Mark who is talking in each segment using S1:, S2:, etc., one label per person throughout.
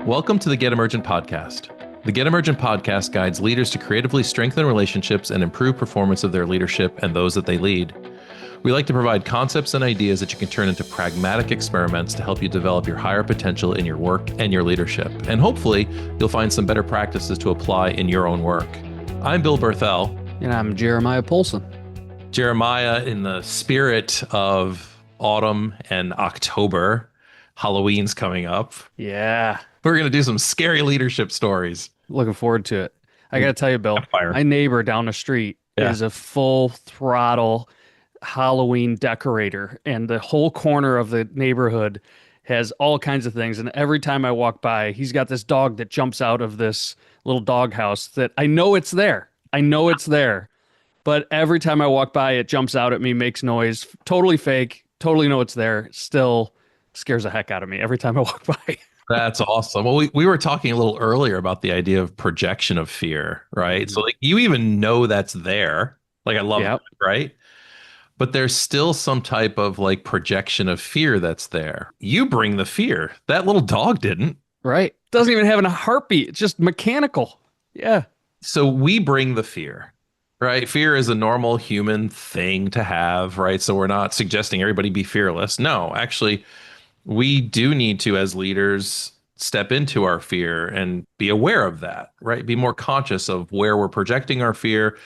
S1: Welcome to the Get Emergent podcast. The Get Emergent podcast guides leaders to creatively strengthen relationships and improve performance of their leadership and those that they lead. We like to provide concepts and ideas that you can turn into pragmatic experiments to help you develop your higher potential in your work and your leadership. And hopefully, you'll find some better practices to apply in your own work. I'm Bill Berthel.
S2: And I'm Jeremiah Polson.
S1: Jeremiah, in the spirit of autumn and October, Halloween's coming up.
S2: Yeah.
S1: We're going to do some scary leadership stories.
S2: Looking forward to it. I got to tell you, Bill, my neighbor down the street is a full throttle Halloween decorator, and the whole corner of the neighborhood has all kinds of things. And every time I walk by, he's got this dog that jumps out of this little dog house that I know it's there. But every time I walk by, it jumps out at me, makes noise, totally fake, totally know it's there, still scares the heck out of me every time I walk by.
S1: That's awesome. Well, we were talking a little earlier about the idea of projection of fear, right? So like you even know that's there. Like I love it, right? But there's still some type of like projection of fear that's there. You bring the fear. That little dog didn't.
S2: Right. Doesn't even have a heartbeat. It's just mechanical. Yeah.
S1: So we bring the fear, right? Fear is a normal human thing to have, right? So we're not suggesting everybody be fearless. No, actually, we do need to, as leaders, step into our fear and be aware of that, right? Be more conscious of where we're projecting our fear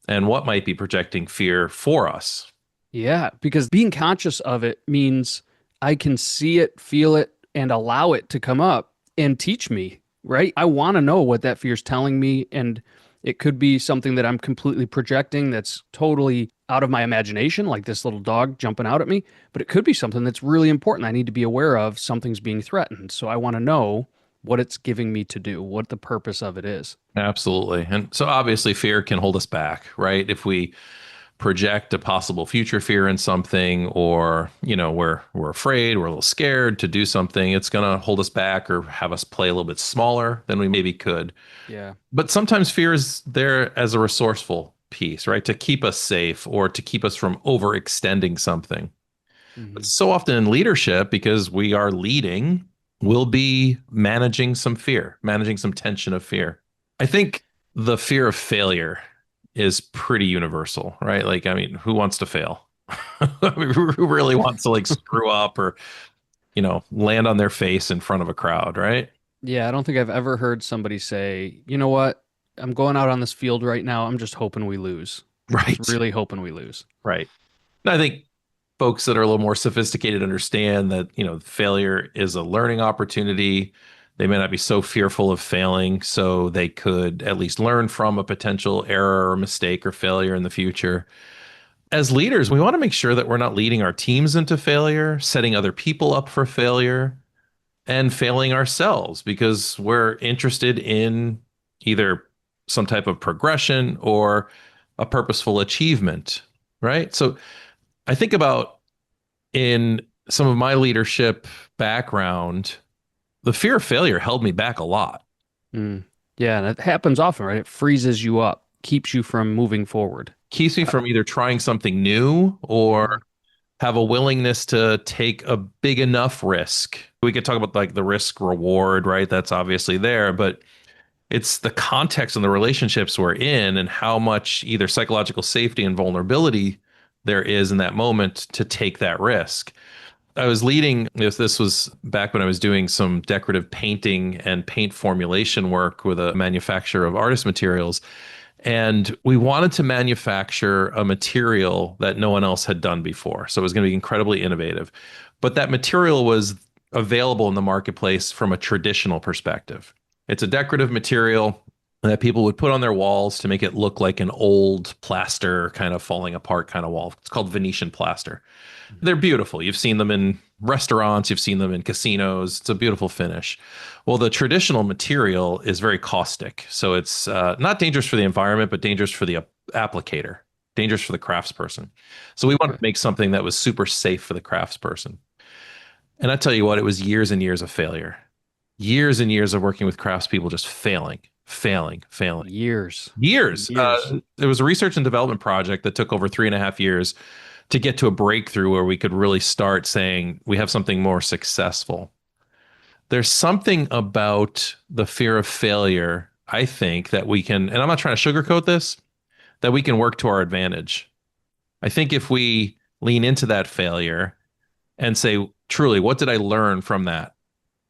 S1: and what might be projecting fear for us.
S2: Yeah, because being conscious of it means I can see it, feel it, and allow it to come up and teach me, right? I want to know what that fear is telling me, and it could be something that I'm completely projecting that's totally out of my imagination, like this little dog jumping out at me, but it could be something that's really important. I need to be aware of something's being threatened. So I want to know what it's giving me to do, what the purpose of it is.
S1: Absolutely. And so obviously fear can hold us back, right? If we project a possible future fear in something, or, you know, we're afraid, we're a little scared to do something, it's going to hold us back or have us play a little bit smaller than we maybe could.
S2: Yeah.
S1: But sometimes fear is there as a resourceful piece, right? To keep us safe or to keep us from overextending something. Mm-hmm. But so often in leadership, because we are leading, we'll be managing some fear, managing some tension of fear. I think the fear of failure is pretty universal, right? Like, I mean, who wants to fail? Who really wants to like screw up or, you know, land on their face in front of a crowd, right?
S2: Yeah, I don't think I've ever heard somebody say, you know what? I'm going out on this field right now. I'm just hoping we lose.
S1: Right.
S2: Just really hoping we lose.
S1: Right. And I think folks that are a little more sophisticated understand that, you know, failure is a learning opportunity. They may not be so fearful of failing, so they could at least learn from a potential error or mistake or failure in the future. As leaders, we want to make sure that we're not leading our teams into failure, setting other people up for failure, and failing ourselves because we're interested in either some type of progression or a purposeful achievement, right? So I think about in some of my leadership background, the fear of failure held me back a lot.
S2: Yeah, and it happens often, right? It freezes you up, keeps you from moving forward.
S1: Keeps me from either trying something new or have a willingness to take a big enough risk. We could talk about like the risk reward, right? That's obviously there, but it's the context and the relationships we're in and how much either psychological safety and vulnerability there is in that moment to take that risk. I was leading, this was back when I was doing some decorative painting and paint formulation work with a manufacturer of artist materials. And we wanted to manufacture a material that no one else had done before. So it was going to be incredibly innovative. But that material was available in the marketplace from a traditional perspective. It's a decorative material that people would put on their walls to make it look like an old plaster kind of falling apart kind of wall. It's called Venetian plaster. They're beautiful. You've seen them in restaurants. You've seen them in casinos. It's a beautiful finish. Well, the traditional material is very caustic. So it's not dangerous for the environment, but dangerous for the applicator, dangerous for the craftsperson. So we wanted to make something that was super safe for the craftsperson. And I tell you what, it was years and years of failure. Years and years of working with craftspeople just failing. Years. There was a research and development project that took over 3.5 years to get to a breakthrough where we could really start saying we have something more successful. there's something about the fear of failure, I think, that we can, and I'm not trying to sugarcoat this, that we can work to our advantage. I think if we lean into that failure and say, truly, what did I learn from that?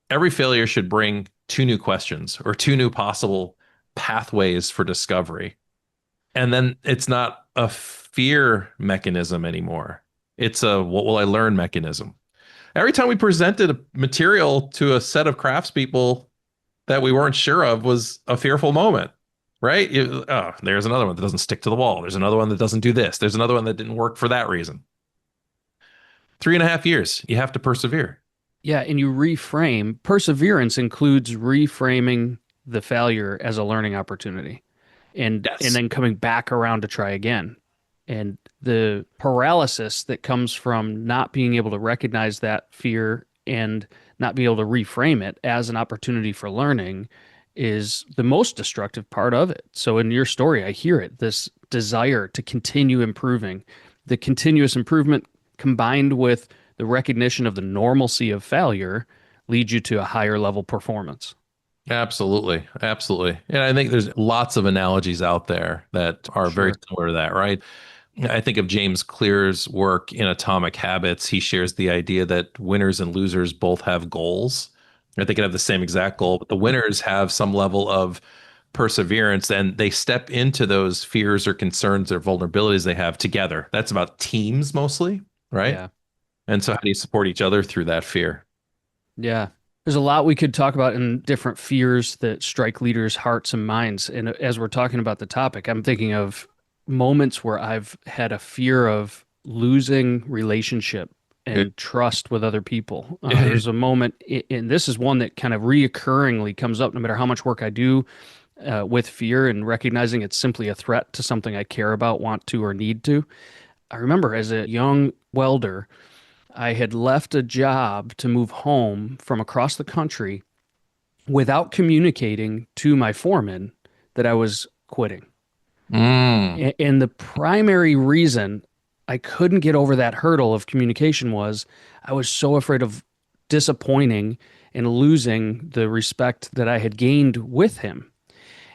S1: Every failure should bring two new questions or two new possible pathways for discovery. And then it's not a fear mechanism anymore. It's a what will I learn mechanism. Every time we presented a material to a set of craftspeople that we weren't sure of was a fearful moment, right? Oh, there's another one that doesn't stick to the wall. There's another one that doesn't do this. There's another one that didn't work for that reason. 3.5 years, you have to persevere.
S2: Yeah, and you reframe. Perseverance includes reframing the failure as a learning opportunity, and then coming back around to try again. And the paralysis that comes from not being able to recognize that fear and not be able to reframe it as an opportunity for learning is the most destructive part of it. So in your story, I hear it, this desire to continue improving, the continuous improvement combined with the recognition of the normalcy of failure leads you to a higher level performance.
S1: Absolutely. Absolutely. And I think there's lots of analogies out there that are very similar to that, right? I think of James Clear's work in Atomic Habits. He shares the idea that winners and losers both have goals. They could have the same exact goal, but the winners have some level of perseverance and they step into those fears or concerns or vulnerabilities they have together. That's about teams mostly, right?
S2: Yeah.
S1: And so how do you support each other through that fear?
S2: Yeah. There's a lot we could talk about in different fears that strike leaders' hearts and minds. And as we're talking about the topic, I'm thinking of moments where I've had a fear of losing relationship and trust with other people. There's a moment, and this is one that kind of reoccurringly comes up no matter how much work I do with fear and recognizing it's simply a threat to something I care about, want to, or need to. I remember as a young welder, I had left a job to move home from across the country without communicating to my foreman that I was quitting. And the primary reason I couldn't get over that hurdle of communication was I was so afraid of disappointing and losing the respect that I had gained with him.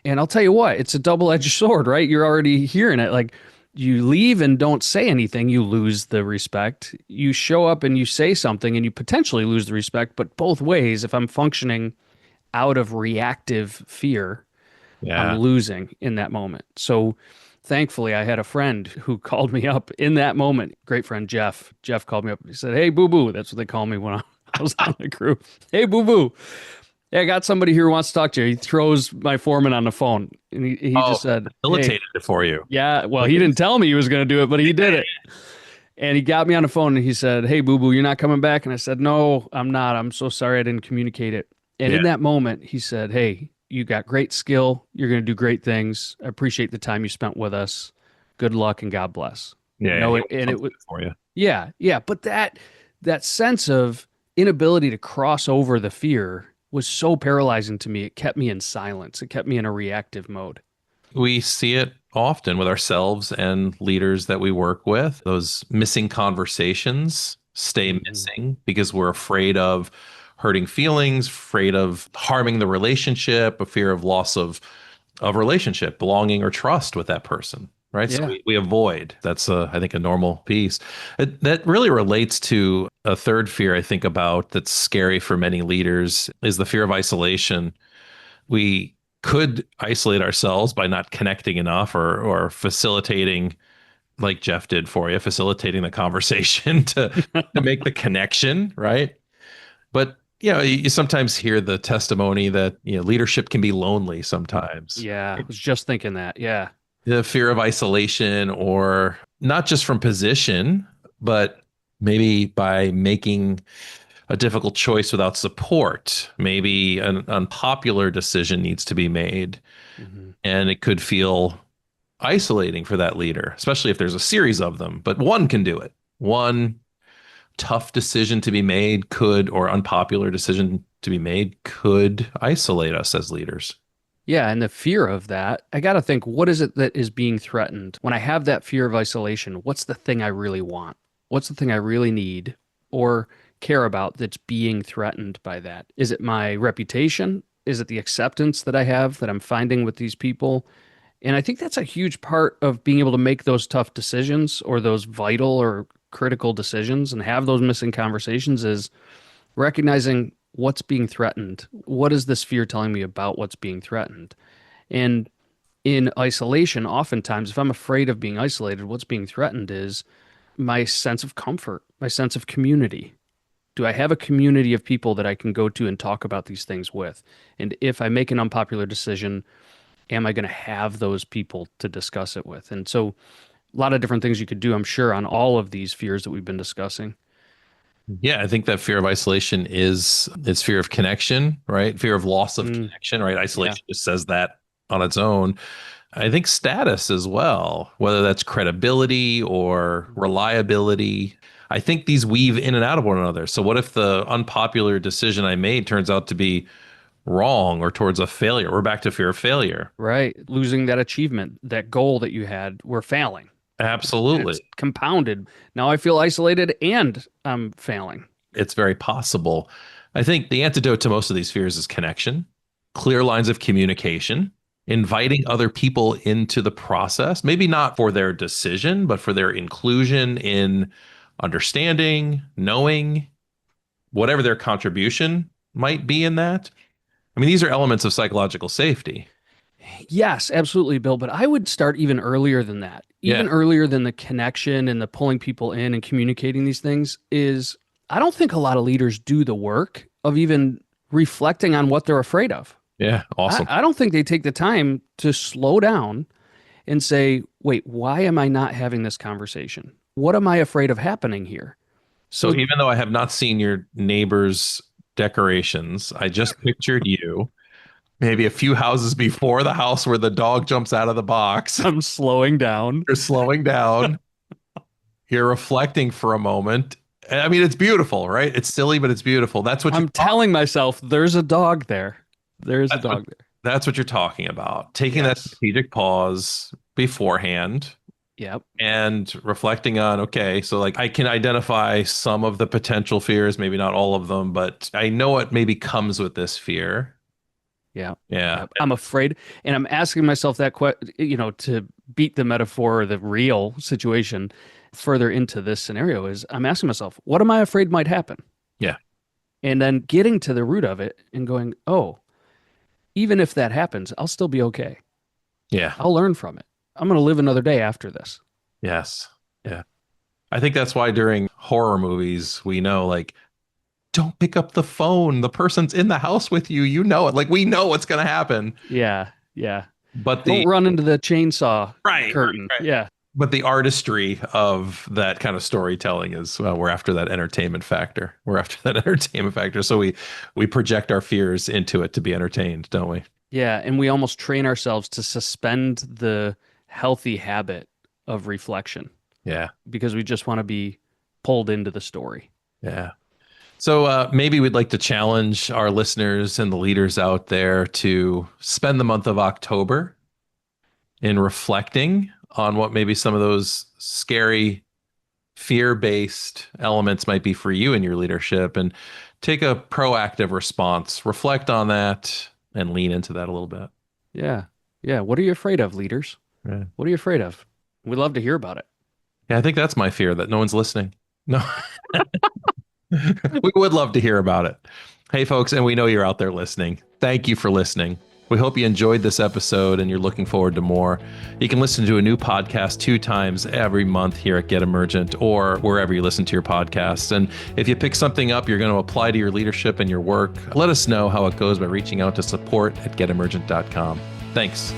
S2: And I'll tell you what, it's a double-edged sword, right? You're already hearing it. Like, you leave and don't say anything, you lose the respect. You show up and you say something and you potentially lose the respect. But both ways, if I'm functioning out of reactive fear, I'm losing in that moment. So thankfully, I had a friend who called me up in that moment. Great friend, Jeff. Jeff called me up. He said, "Hey, Boo Boo." That's what they call me when I was on the crew. "Hey, Boo Boo. Hey, I got somebody here who wants to talk to you." He throws my foreman on the phone. And he just said,
S1: facilitated it for you.
S2: Yeah. Well, he didn't tell me he was going to do it, but he did it. And he got me on the phone and he said, "Hey, Boo Boo, you're not coming back?" And I said, "No, I'm not. I'm so sorry I didn't communicate it." And in that moment, he said, "Hey, you got great skill. You're going to do great things. I appreciate the time you spent with us. Good luck and God bless."
S1: Yeah.
S2: No, and it was
S1: for you.
S2: Yeah. Yeah. But that sense of inability to cross over the fear was so paralyzing to me. It kept me in silence. It kept me in a reactive mode.
S1: We see it often with ourselves and leaders that we work with. Those missing conversations stay missing because we're afraid of hurting feelings, afraid of harming the relationship, a fear of loss of relationship, belonging, or trust with that person. Right.
S2: Yeah.
S1: So we avoid. That's, I think, a normal piece. That really relates to a third fear I think about that's scary for many leaders is the fear of isolation. We could isolate ourselves by not connecting enough or facilitating, like Jeff did for you, facilitating the conversation to make the connection. Right. But you sometimes hear the testimony that leadership can be lonely sometimes.
S2: Yeah, I was just thinking that. Yeah.
S1: The fear of isolation, or not just from position, but maybe by making a difficult choice without support. Maybe an unpopular decision needs to be made, and it could feel isolating for that leader, especially if there's a series of them. But one can do it. One tough decision to be made could, or unpopular decision to be made could isolate us as leaders.
S2: Yeah, and the fear of that, I got to think, what is it that is being threatened? When I have that fear of isolation, what's the thing I really want? What's the thing I really need? Or care about that's being threatened by that? Is it my reputation? Is it the acceptance that I have that I'm finding with these people? And I think that's a huge part of being able to make those tough decisions or those vital or critical decisions and have those missing conversations is recognizing what's being threatened. What is this fear telling me about what's being threatened? And in isolation, oftentimes, if I'm afraid of being isolated, what's being threatened is my sense of comfort, my sense of community. Do I have a community of people that I can go to and talk about these things with? And if I make an unpopular decision, am I going to have those people to discuss it with? And so a lot of different things you could do, I'm sure, on all of these fears that we've been discussing.
S1: Yeah, I think that fear of isolation is fear of connection, right? Fear of loss of connection, right? Isolation just says that on its own. I think status as well, whether that's credibility or reliability. I think these weave in and out of one another. So what if the unpopular decision I made turns out to be wrong or towards a failure? We're back to fear of failure.
S2: Right. Losing that achievement, that goal that you had, we're failing.
S1: Absolutely.
S2: It's compounded. Now I feel isolated and I'm failing.
S1: It's very possible. I think the antidote to most of these fears is connection, clear lines of communication, inviting other people into the process, maybe not for their decision, but for their inclusion in understanding, knowing, whatever their contribution might be in that. I mean, these are elements of psychological safety.
S2: Yes, absolutely, Bill. But I would start even earlier than that. Even earlier than the connection and the pulling people in and communicating these things is I don't think a lot of leaders do the work of even reflecting on what they're afraid of.
S1: Yeah, awesome.
S2: I don't think they take the time to slow down and say, wait, why am I not having this conversation? What am I afraid of happening here?
S1: So even though I have not seen your neighbor's decorations, I just pictured you maybe a few houses before the house where the dog jumps out of the box.
S2: I'm slowing down.
S1: You're slowing down. You're reflecting for a moment. I mean, it's beautiful, right? It's silly, but it's beautiful. That's what
S2: I'm telling myself. There's a dog there. There's a dog there.
S1: That's what you're talking about. Taking that strategic pause beforehand.
S2: Yep.
S1: And reflecting on, okay, so like I can identify some of the potential fears, maybe not all of them, but I know what maybe comes with this fear.
S2: Yeah.
S1: Yeah.
S2: I'm afraid. And I'm asking myself that question, to beat the metaphor or the real situation further into this scenario is I'm asking myself, what am I afraid might happen?
S1: Yeah.
S2: And then getting to the root of it and going, oh, even if that happens, I'll still be okay.
S1: Yeah.
S2: I'll learn from it. I'm going to live another day after this.
S1: Yes. Yeah. I think that's why during horror movies, we know, like, don't pick up the phone. The person's in the house with you. You know it. Like, we know what's going to happen.
S2: Yeah. Yeah.
S1: But
S2: don't run into the chainsaw curtain.
S1: Right.
S2: Yeah.
S1: But the artistry of that kind of storytelling is, we're after that entertainment factor. So we project our fears into it to be entertained, don't we?
S2: Yeah. And we almost train ourselves to suspend the healthy habit of reflection.
S1: Yeah.
S2: Because we just want to be pulled into the story.
S1: Yeah. So maybe we'd like to challenge our listeners and the leaders out there to spend the month of October in reflecting on what maybe some of those scary fear-based elements might be for you in your leadership, and take a proactive response, reflect on that, and lean into that a little bit.
S2: Yeah. Yeah. What are you afraid of, leaders?
S1: Yeah.
S2: What are you afraid of? We'd love to hear about it.
S1: Yeah, I think that's my fear, that no one's listening. No. We would love to hear about it. Hey, folks, and we know you're out there listening. Thank you for listening. We hope you enjoyed this episode and you're looking forward to more. You can listen to a new podcast 2 times every month here at Get Emergent or wherever you listen to your podcasts. And if you pick something up you're going to apply to your leadership and your work, let us know how it goes by reaching out to support@getemergent.com. Thanks.